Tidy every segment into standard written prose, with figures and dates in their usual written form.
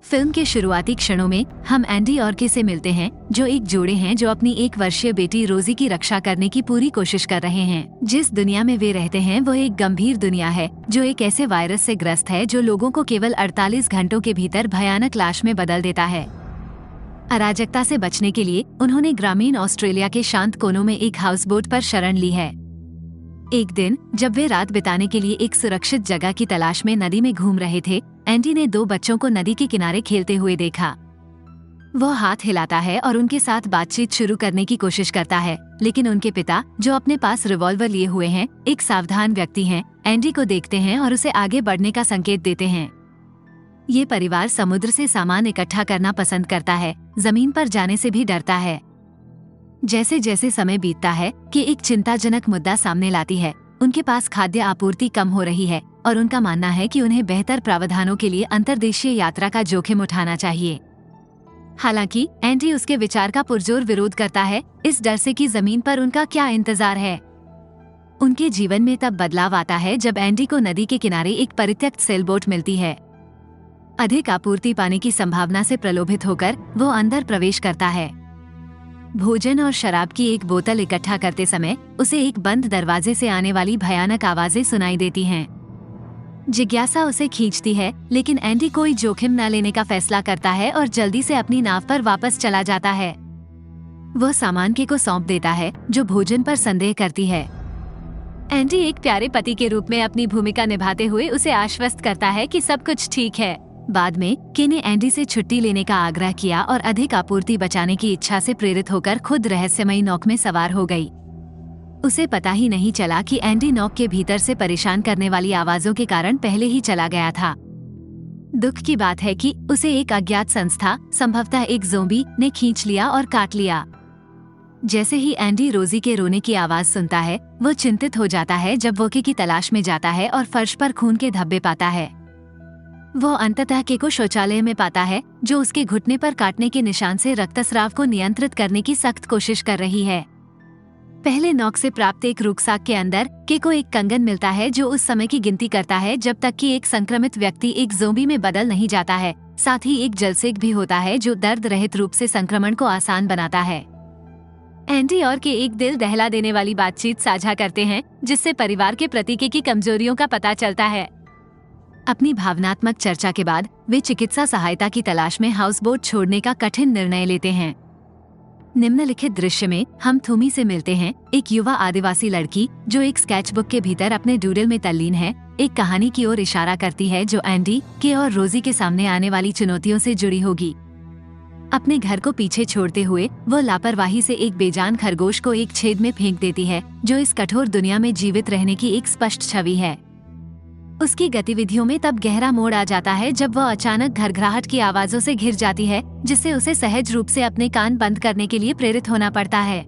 Film के शुरुआती क्षणों में हम एंडी और के से मिलते हैं, जो एक जोड़े हैं जो अपनी 1 वर्षीय बेटी रोजी की रक्षा करने की पूरी कोशिश कर रहे हैं। जिस दुनिया में वे रहते हैं वो एक गंभीर दुनिया है, जो एक ऐसे वायरस से ग्रस्त है जो लोगों को केवल 48 घंटों के भीतर भयानक लाश में बदल देता है। अराजकता से बचने के लिए उन्होंने ग्रामीण ऑस्ट्रेलिया के शांत कोनों में एक हाउसबोट पर शरण ली है। एक दिन जब वे रात बिताने के लिए एक सुरक्षित जगह की तलाश में नदी में घूम रहे थे, एंडी ने 2 बच्चों को नदी के किनारे खेलते हुए देखा। वो हाथ हिलाता है और उनके साथ बातचीत शुरू करने की कोशिश करता है, लेकिन उनके पिता, जो अपने पास रिवॉल्वर लिए हुए हैं, एक सावधान व्यक्ति हैं, एंडी को देखते हैं और उसे आगे बढ़ने का संकेत देते हैं। ये परिवार समुद्र से सामान इकट्ठा करना पसंद करता है, जमीन पर जाने से भी डरता है। जैसे जैसे समय बीतता है कि एक चिंताजनक मुद्दा सामने लाती है। उनके पास खाद्य आपूर्ति कम हो रही है और उनका मानना है कि उन्हें बेहतर प्रावधानों के लिए अंतर्देशीय यात्रा का जोखिम उठाना चाहिए। हालांकि एंडी उसके विचार का पुरजोर विरोध करता है, इस डर से कि जमीन पर उनका क्या इंतजार है। उनके जीवन में तब बदलाव आता है जब एंडी को नदी के किनारे एक परित्यक्त सेलबोट मिलती है। अधिक आपूर्ति पाने की संभावना से प्रलोभित होकर वो अंदर प्रवेश करता है। भोजन और शराब की एक बोतल इकट्ठा करते समय उसे एक बंद दरवाजे से आने वाली भयानक आवाजें सुनाई देती हैं। जिज्ञासा उसे खींचती है, लेकिन एंडी कोई जोखिम न लेने का फैसला करता है और जल्दी से अपनी नाव पर वापस चला जाता है। वह सामान के को सौंप देता है, जो भोजन पर संदेह करती है। एंडी एक प्यारे पति के रूप में अपनी भूमिका निभाते हुए उसे आश्वस्त करता है कि सब कुछ ठीक है। बाद में के ने एंडी से छुट्टी लेने का आग्रह किया और अधिक आपूर्ति बचाने की इच्छा से प्रेरित होकर खुद रहस्यमयी नौक में सवार हो गई। उसे पता ही नहीं चला कि एंडी नौक के भीतर से परेशान करने वाली आवाजों के कारण पहले ही चला गया था। दुख की बात है कि उसे एक अज्ञात संस्था, संभवतः एक ज़ोंबी, ने खींच लिया और काट लिया। जैसे ही एंडी रोजी के रोने की आवाज सुनता है, वो चिंतित हो जाता है जब वो की तलाश में जाता है और फर्श पर खून के धब्बे पाता है। वो अंततः के को शौचालय में पाता है, जो उसके घुटने पर काटने के निशान से रक्तस्राव को नियंत्रित करने की सख्त कोशिश कर रही है। पहले नौक से प्राप्त एक रुकसाक के अंदर के को एक कंगन मिलता है, जो उस समय की गिनती करता है जब तक कि एक संक्रमित व्यक्ति एक ज़ोंबी में बदल नहीं जाता है। साथ ही एक जलसेक भी होता है, जो दर्द रहित रूप से संक्रमण को आसान बनाता है। एंडी और के एक दिल दहला देने वाली बातचीत साझा करते हैं, जिससे परिवार के प्रति के की कमजोरियों का पता चलता है। अपनी भावनात्मक चर्चा के बाद वे चिकित्सा सहायता की तलाश में हाउसबोट छोड़ने का कठिन निर्णय लेते हैं। निम्नलिखित दृश्य में हम थूमी से मिलते हैं, एक युवा आदिवासी लड़की जो एक स्केचबुक के भीतर अपने डूडल में तल्लीन है, एक कहानी की ओर इशारा करती है जो एंडी के और रोजी के सामने आने वाली चुनौतियों से जुड़ी होगी। अपने घर को पीछे छोड़ते हुए वो लापरवाही से एक बेजान खरगोश को एक छेद में फेंक देती है, जो इस कठोर दुनिया में जीवित रहने की एक स्पष्ट छवि है। उसकी गतिविधियों में तब गहरा मोड़ आ जाता है जब वह अचानक घरघराहट की आवाजों से घिर जाती है, जिससे उसे सहज रूप से अपने कान बंद करने के लिए प्रेरित होना पड़ता है।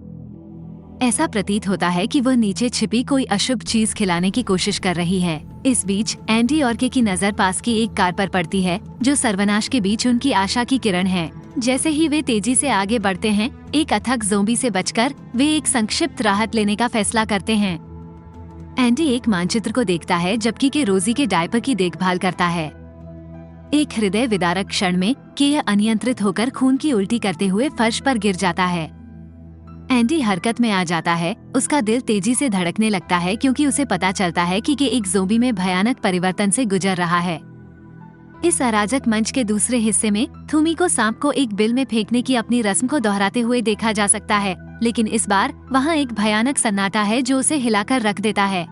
ऐसा प्रतीत होता है कि वह नीचे छिपी कोई अशुभ चीज खिलाने की कोशिश कर रही है। इस बीच एंडी और के की नजर पास की एक कार पर पड़ती है, जो सर्वनाश के बीच उनकी आशा की किरण है। जैसे ही वे तेजी से आगे बढ़ते हैं, एक अथक ज़ोंबी से बचकर वे एक संक्षिप्त राहत लेने का फैसला करते हैं। एंडी एक मानचित्र को देखता है, जबकि के रोजी के डायपर की देखभाल करता है। एक हृदय विदारक क्षण में के यह अनियंत्रित होकर खून की उल्टी करते हुए फर्श पर गिर जाता है। एंडी हरकत में आ जाता है, उसका दिल तेजी से धड़कने लगता है क्योंकि उसे पता चलता है कि एक ज़ोंबी में भयानक परिवर्तन से गुजर रहा है। इस अराजक मंच के दूसरे हिस्से में थूमी को सांप को एक बिल में फेंकने की अपनी रस्म को दोहराते हुए देखा जा सकता है, लेकिन इस बार वहाँ एक भयानक सन्नाटा है जो उसे हिलाकर रख देता है।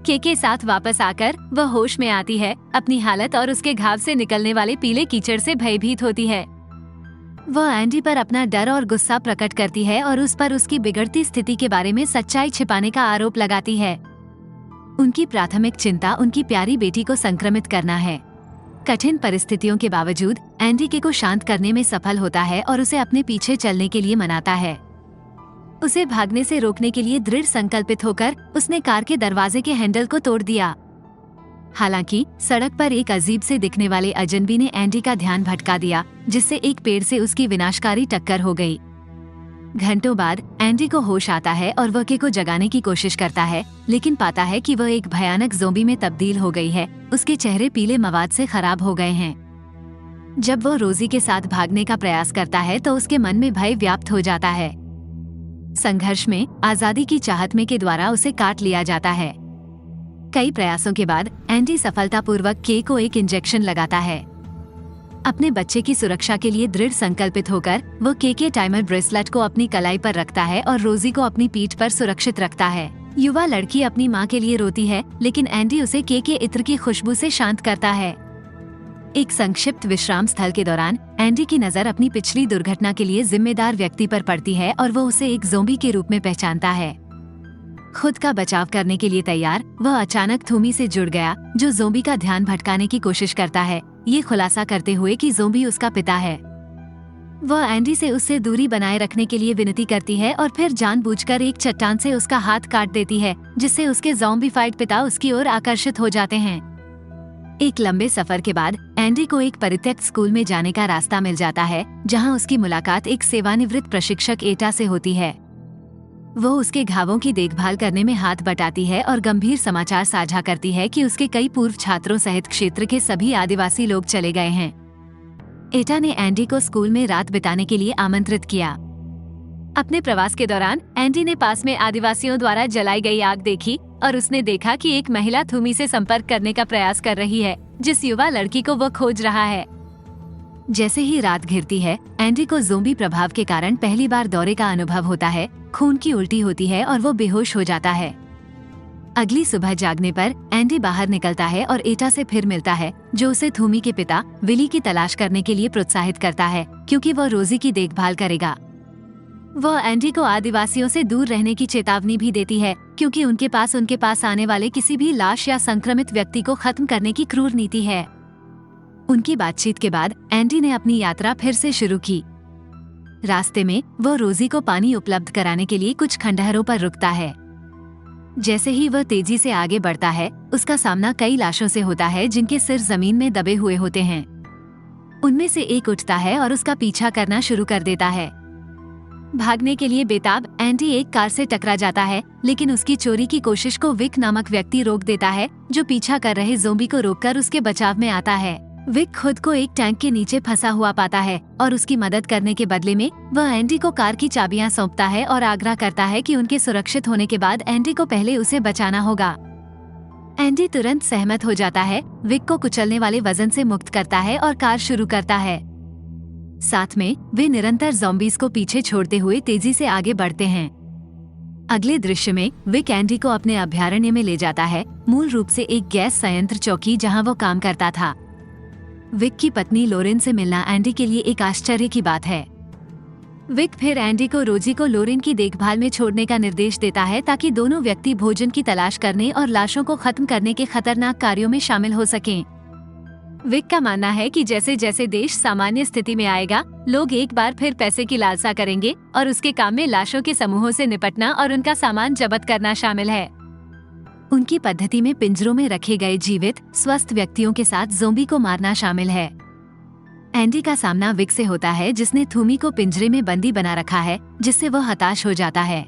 के साथ वापस आकर वह होश में आती है, अपनी हालत और उसके घाव से निकलने वाले पीले कीचड़ से भयभीत होती है। वह एंडी पर अपना डर और गुस्सा प्रकट करती है और उस पर उसकी बिगड़ती स्थिति के बारे में सच्चाई छिपाने का आरोप लगाती है। उनकी प्राथमिक चिंता उनकी प्यारी बेटी को संक्रमित करना है। कठिन परिस्थितियों के बावजूद एंडी के को शांत करने में सफल होता है और उसे अपने पीछे चलने के लिए मनाता है। उसे भागने से रोकने के लिए दृढ़ संकल्पित होकर उसने कार के दरवाजे के हैंडल को तोड़ दिया। हालांकि सड़क पर एक अजीब से दिखने वाले अजनबी ने एंडी का ध्यान भटका दिया, जिससे एक पेड़ से उसकी विनाशकारी टक्कर हो गई। घंटों बाद एंडी को होश आता है और वह के को जगाने की कोशिश करता है, लेकिन पाता है कि वह एक भयानक ज़ोंबी में तब्दील हो गई है। उसके चेहरे पीले मवाद से खराब हो गए हैं। जब वो रोजी के साथ भागने का प्रयास करता है तो उसके मन में भय व्याप्त हो जाता है। संघर्ष में आजादी की चाहत में के द्वारा उसे काट लिया जाता है। कई प्रयासों के बाद एंडी सफलतापूर्वक के को एक इंजेक्शन लगाता है। अपने बच्चे की सुरक्षा के लिए दृढ़ संकल्पित होकर वो के टाइमर ब्रेसलेट को अपनी कलाई पर रखता है और रोजी को अपनी पीठ पर सुरक्षित रखता है। युवा लड़की अपनी माँ के लिए रोती है, लेकिन एंडी उसे के इत्र की खुशबू से शांत करता है। एक संक्षिप्त विश्राम स्थल के दौरान एंडी की नजर अपनी पिछली दुर्घटना के लिए जिम्मेदार व्यक्ति पर पड़ती है और वो उसे एक ज़ोंबी के रूप में पहचानता है। खुद का बचाव करने के लिए तैयार वह अचानक थूमी से जुड़ गया, जो ज़ोंबी का ध्यान भटकाने की कोशिश करता है, ये खुलासा करते हुए कि ज़ोंबी उसका पिता है। वह एंडी से उससे दूरी बनाए रखने के लिए विनती करती है और फिर जानबूझकर एक चट्टान से उसका हाथ काट देती है, जिससे उसके ज़ॉम्बीफाइड पिता उसकी ओर आकर्षित हो जाते हैं। एक लंबे सफर के बाद एंडी को एक परित्यक्त स्कूल में जाने का रास्ता मिल जाता है, जहां उसकी मुलाकात एक सेवानिवृत्त प्रशिक्षक एटा से होती है। वो उसके घावों की देखभाल करने में हाथ बटाती है और गंभीर समाचार साझा करती है कि उसके कई पूर्व छात्रों सहित क्षेत्र के सभी आदिवासी लोग चले गए हैं। एटा ने एंडी को स्कूल में रात बिताने के लिए आमंत्रित किया। अपने प्रवास के दौरान एंडी ने पास में आदिवासियों द्वारा जलाई गई आग देखी और उसने देखा कि एक महिला थूमी से संपर्क करने का प्रयास कर रही है, जिस युवा लड़की को वो खोज रहा है। जैसे ही रात घिरती है, एंडी को ज़ोंबी प्रभाव के कारण पहली बार दौरे का अनुभव होता है, खून की उल्टी होती है और वो बेहोश हो जाता है। अगली सुबह जागने पर एंडी बाहर निकलता है और एटा से फिर मिलता है, जो उसे थूमी के पिता विली की तलाश करने के लिए प्रोत्साहित करता है, क्योंकि वो रोजी की देखभाल करेगा। वह एंडी को आदिवासियों से दूर रहने की चेतावनी भी देती है, क्योंकि उनके पास आने वाले किसी भी लाश या संक्रमित व्यक्ति को खत्म करने की क्रूर नीति है। उनकी बातचीत के बाद एंडी ने अपनी यात्रा फिर से शुरू की। रास्ते में वो रोजी को पानी उपलब्ध कराने के लिए कुछ खंडहरों पर रुकता है। जैसे ही वह तेजी से आगे बढ़ता है, उसका सामना कई लाशों से होता है, जिनके सिर जमीन में दबे हुए होते हैं। उनमें से एक उठता है और उसका पीछा करना शुरू कर देता है। भागने के लिए बेताब एंडी एक कार से टकरा जाता है, लेकिन उसकी चोरी की कोशिश को विक नामक व्यक्ति रोक देता है, जो पीछा कर रहे ज़ोंबी को रोककर उसके बचाव में आता है। विक खुद को एक टैंक के नीचे फंसा हुआ पाता है और उसकी मदद करने के बदले में वह एंडी को कार की चाबियां सौंपता है और आग्रह करता है कि उनके सुरक्षित होने के बाद एंडी को पहले उसे बचाना होगा। एंडी तुरंत सहमत हो जाता है, विक को कुचलने वाले वजन से मुक्त करता है और कार शुरू करता है। साथ में वे निरंतर ज़ॉम्बीज को पीछे छोड़ते हुए तेजी से आगे बढ़ते हैं। अगले दृश्य में विक एंडी को अपने अभयारण्य में ले जाता है, मूल रूप से एक गैस संयंत्र चौकी जहां वो काम करता था। विक की पत्नी लोरेन से मिलना एंडी के लिए एक आश्चर्य की बात है। विक फिर एंडी को रोजी को लोरेन की देखभाल में छोड़ने का निर्देश देता है, ताकि दोनों व्यक्ति भोजन की तलाश करने और लाशों को खत्म करने के खतरनाक कार्यों में शामिल हो सकें। विक का मानना है कि जैसे जैसे देश सामान्य स्थिति में आएगा, लोग एक बार फिर पैसे की लालसा करेंगे और उसके काम में लाशों के समूहों से निपटना और उनका सामान जब्त करना शामिल है। उनकी पद्धति में पिंजरों में रखे गए जीवित, स्वस्थ व्यक्तियों के साथ ज़ोंबी को मारना शामिल है। एंडी का सामना विक से होता है, जिसने थूमी को पिंजरे में बंदी बना रखा है, जिससे वह हताश हो जाता है।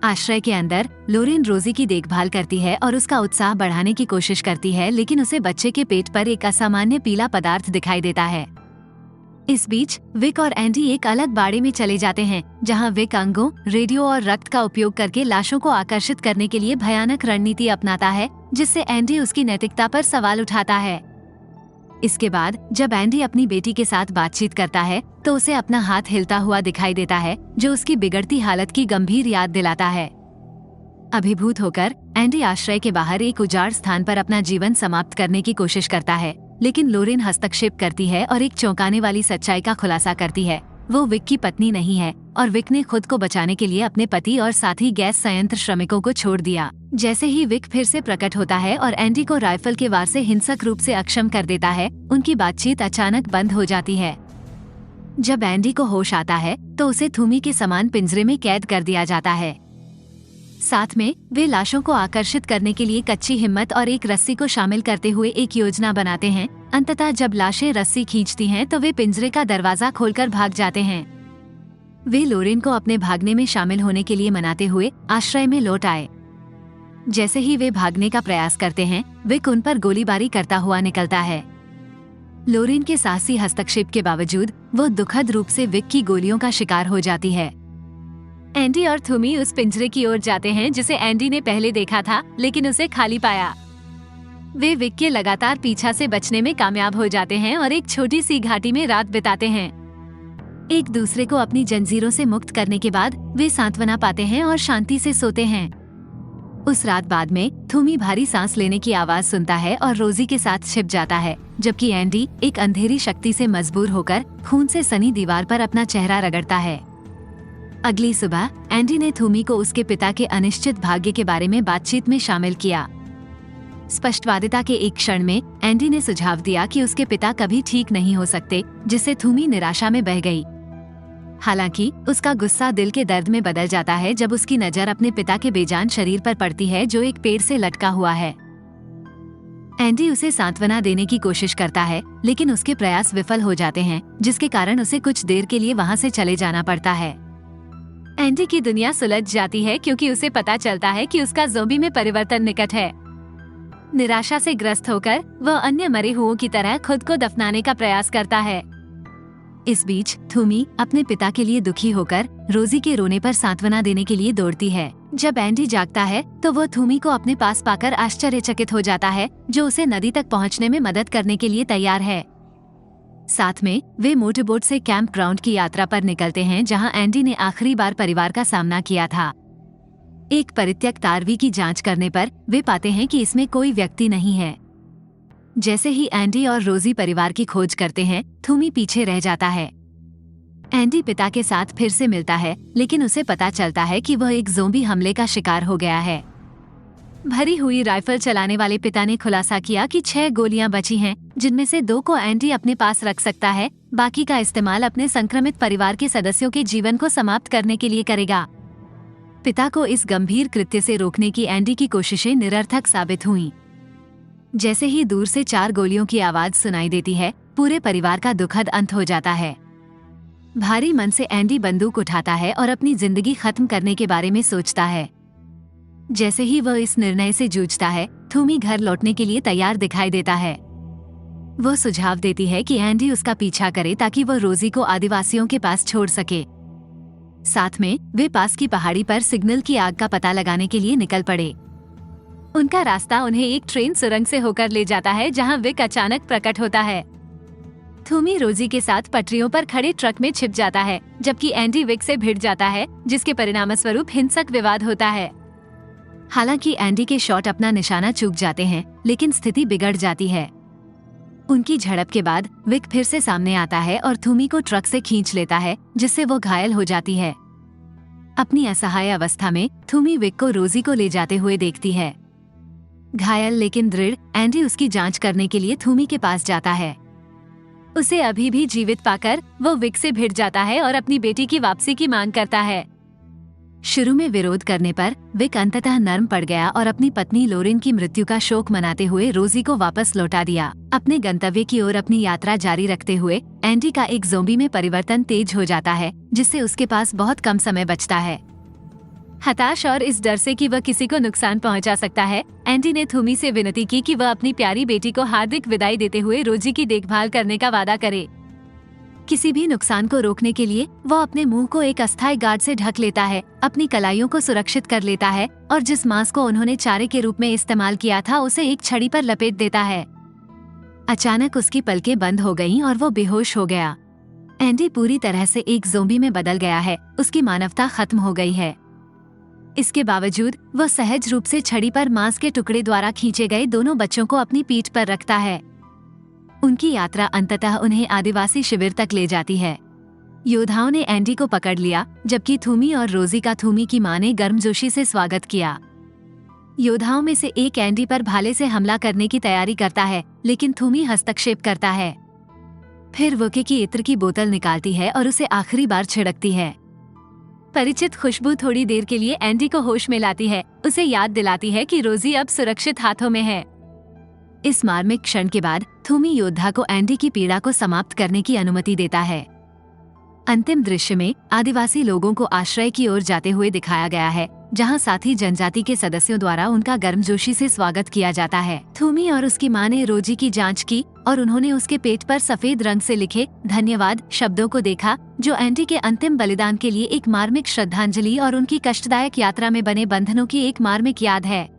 आश्रय के अंदर लोरेन रोजी की देखभाल करती है और उसका उत्साह बढ़ाने की कोशिश करती है, लेकिन उसे बच्चे के पेट पर एक असामान्य पीला पदार्थ दिखाई देता है। इस बीच विक और एंडी एक अलग बाड़े में चले जाते हैं, जहां विक अंगों, रेडियो और रक्त का उपयोग करके लाशों को आकर्षित करने के लिए भयानक रणनीति अपनाता है, जिससे एंडी उसकी नैतिकता पर सवाल उठाता है। इसके बाद जब एंडी अपनी बेटी के साथ बातचीत करता है, तो उसे अपना हाथ हिलता हुआ दिखाई देता है, जो उसकी बिगड़ती हालत की गंभीर याद दिलाता है। अभिभूत होकर एंडी आश्रय के बाहर एक उजाड़ स्थान पर अपना जीवन समाप्त करने की कोशिश करता है, लेकिन लोरेन हस्तक्षेप करती है और एक चौंकाने वाली सच्चाई का खुलासा करती है। वो विक की पत्नी नहीं है और विक ने खुद को बचाने के लिए अपने पति और साथी गैस संयंत्र श्रमिकों को छोड़ दिया। जैसे ही विक फिर से प्रकट होता है और एंडी को राइफल के वार से हिंसक रूप से अक्षम कर देता है, उनकी बातचीत अचानक बंद हो जाती है। जब एंडी को होश आता है, तो उसे थूमी के समान पिंजरे में कैद कर दिया जाता है। साथ में वे लाशों को आकर्षित करने के लिए कच्ची हिम्मत और एक रस्सी को शामिल करते हुए एक योजना बनाते हैं। अंततः जब लाशें रस्सी खींचती हैं, तो वे पिंजरे का दरवाजा खोलकर भाग जाते हैं। वे लोरेन को अपने भागने में शामिल होने के लिए मनाते हुए आश्रय में लौट आए। जैसे ही वे भागने का प्रयास करते हैं, विक उन पर गोलीबारी करता हुआ निकलता है। लोरेन के साहसी हस्तक्षेप के बावजूद वो दुखद रूप से विक की गोलियों का शिकार हो जाती है। एंडी और थूमी उस पिंजरे की ओर जाते हैं जिसे एंडी ने पहले देखा था, लेकिन उसे खाली पाया। वे विक के लगातार पीछा से बचने में कामयाब हो जाते हैं और एक छोटी सी घाटी में रात बिताते हैं। एक दूसरे को अपनी जंजीरों से मुक्त करने के बाद वे सांत्वना पाते हैं और शांति से सोते हैं। उस रात बाद में थूमी भारी सांस लेने की आवाज सुनता है और रोजी के साथ छिप जाता है, जबकि एंडी एक अंधेरी शक्ति से मजबूर होकर खून से सनी दीवार पर अपना चेहरा रगड़ता है। अगली सुबह एंडी ने थूमी को उसके पिता के अनिश्चित भाग्य के बारे में बातचीत में शामिल किया। स्पष्टवादिता के एक क्षण में एंडी ने सुझाव दिया कि उसके पिता कभी ठीक नहीं हो सकते, जिससे थूमी निराशा में बह गई। हालांकि उसका गुस्सा दिल के दर्द में बदल जाता है जब उसकी नजर अपने पिता के बेजान शरीर पर पड़ती है जो एक पेड़ से लटका हुआ है। एंडी उसे सांत्वना देने की कोशिश करता है, लेकिन उसके प्रयास विफल हो जाते हैं, जिसके कारण उसे कुछ देर के लिए वहां से चले जाना पड़ता है। एंडी की दुनिया सुलझ जाती है क्योंकि उसे पता चलता है कि उसका ज़ोंबी में परिवर्तन निकट है। निराशा से ग्रस्त होकर वह अन्य मरे हुओं की तरह खुद को दफनाने का प्रयास करता है। इस बीच थूमी अपने पिता के लिए दुखी होकर रोजी के रोने पर सांत्वना देने के लिए दौड़ती है। जब एंडी जागता है तो वह थूमी को अपने पास पाकर आश्चर्यचकित हो जाता है, जो उसे नदी तक पहुंचने में मदद करने के लिए तैयार है। साथ में वे मोटरबोट से कैंप ग्राउंड की यात्रा पर निकलते हैं, जहां एंडी ने आखिरी बार परिवार का सामना किया था। एक परित्यक्त आरवी की जांच करने पर वे पाते हैं कि इसमें कोई व्यक्ति नहीं है। जैसे ही एंडी और रोजी परिवार की खोज करते हैं, थूमी पीछे रह जाता है। एंडी पिता के साथ फिर से मिलता है, लेकिन उसे पता चलता है कि वह एक ज़ोंबी हमले का शिकार हो गया है। भरी हुई राइफल चलाने वाले पिता ने खुलासा किया कि 6 गोलियां बची हैं, जिनमें से 2 को एंडी अपने पास रख सकता है, बाकी का इस्तेमाल अपने संक्रमित परिवार के सदस्यों के जीवन को समाप्त करने के लिए करेगा। पिता को इस गंभीर कृत्य से रोकने की एंडी की कोशिशें निरर्थक साबित हुईं। जैसे ही दूर से 4 गोलियों की आवाज सुनाई देती है, पूरे परिवार का दुखद अंत हो जाता है। भारी मन से एंडी बंदूक उठाता है और अपनी जिंदगी खत्म करने के बारे में सोचता है। जैसे ही वह इस निर्णय से जूझता है, थूमी घर लौटने के लिए तैयार दिखाई देता है। वह सुझाव देती है कि एंडी उसका पीछा करे ताकि वह रोजी को आदिवासियों के पास छोड़ सके। साथ में वे पास की पहाड़ी पर सिग्नल की आग का पता लगाने के लिए निकल पड़े। उनका रास्ता उन्हें एक ट्रेन सुरंग से होकर ले जाता है, जहां विक अचानक प्रकट होता है। थूमी रोजी के साथ पटरियों पर खड़े ट्रक में छिप जाता है, जबकि एंडी विक से भिड़ जाता है, जिसके परिणामस्वरूप हिंसक विवाद होता है। हालांकि एंडी के शॉट अपना निशाना चूक जाते हैं, लेकिन स्थिति बिगड़ जाती है। उनकी झड़प के बाद विक फिर से सामने आता है और थूमी को ट्रक से खींच लेता है, जिससे वो घायल हो जाती है। अपनी असहाय अवस्था में थूमी विक को रोजी को ले जाते हुए देखती है। घायल लेकिन दृढ़ एंडी उसकी जांच करने के लिए थूमी के पास जाता है। उसे अभी भी जीवित पाकर वो विक से भिड़ जाता है और अपनी बेटी की वापसी की मांग करता है। शुरू में विरोध करने पर विक अंततः नर्म पड़ गया और अपनी पत्नी लोरेन की मृत्यु का शोक मनाते हुए रोजी को वापस लौटा दिया। अपने गंतव्य की ओर अपनी यात्रा जारी रखते हुए एंडी का एक ज़ोंबी में परिवर्तन तेज हो जाता है, जिससे उसके पास बहुत कम समय बचता है। हताश और इस डर से कि वह किसी को नुकसान पहुंचा सकता है, एंडी ने थूमी से विनती की कि वह अपनी प्यारी बेटी को हार्दिक विदाई देते हुए रोजी की देखभाल करने का वादा करे। किसी भी नुकसान को रोकने के लिए वह अपने मुंह को एक अस्थायी गार्ड से ढक लेता है, अपनी कलाइयों को सुरक्षित कर लेता है और जिस मांस को उन्होंने चारे के रूप में इस्तेमाल किया था उसे एक छड़ी पर लपेट देता है। अचानक उसकी पलकें बंद हो गईं और वो बेहोश हो गया। एंडी पूरी तरह से एक ज़ोंबी में बदल गया है, उसकी मानवता खत्म हो गई है। इसके बावजूद वह सहज रूप से छड़ी पर मांस के टुकड़े द्वारा खींचे गए दोनों बच्चों को अपनी पीठ पर रखता है। उनकी यात्रा अंततः उन्हें आदिवासी शिविर तक ले जाती है। योद्धाओं ने एंडी को पकड़ लिया, जबकि थूमी और रोजी का थूमी की मां ने गर्मजोशी से स्वागत किया। योद्धाओं में से एक एंडी पर भाले से हमला करने की तैयारी करता है, लेकिन थूमी हस्तक्षेप करता है। फिर वोके की इत्र की बोतल निकालती है और उसे आखिरी बार छिड़कती है। परिचित खुशबू थोड़ी देर के लिए एंडी को होश में लाती है, उसे याद दिलाती है कि रोजी अब सुरक्षित हाथों में है। इस मार्मिक क्षण के बाद थूमी योद्धा को एंडी की पीड़ा को समाप्त करने की अनुमति देता है। अंतिम दृश्य में आदिवासी लोगों को आश्रय की ओर जाते हुए दिखाया गया है, जहां साथी जनजाति के सदस्यों द्वारा उनका गर्मजोशी से स्वागत किया जाता है। थूमी और उसकी मां ने रोजी की जांच की और उन्होंने उसके पेट पर सफेद रंग से लिखे धन्यवाद शब्दों को देखा, जो एंडी के अंतिम बलिदान के लिए एक मार्मिक श्रद्धांजलि और उनकी कष्टदायक यात्रा में बने बंधनों की एक मार्मिक याद है।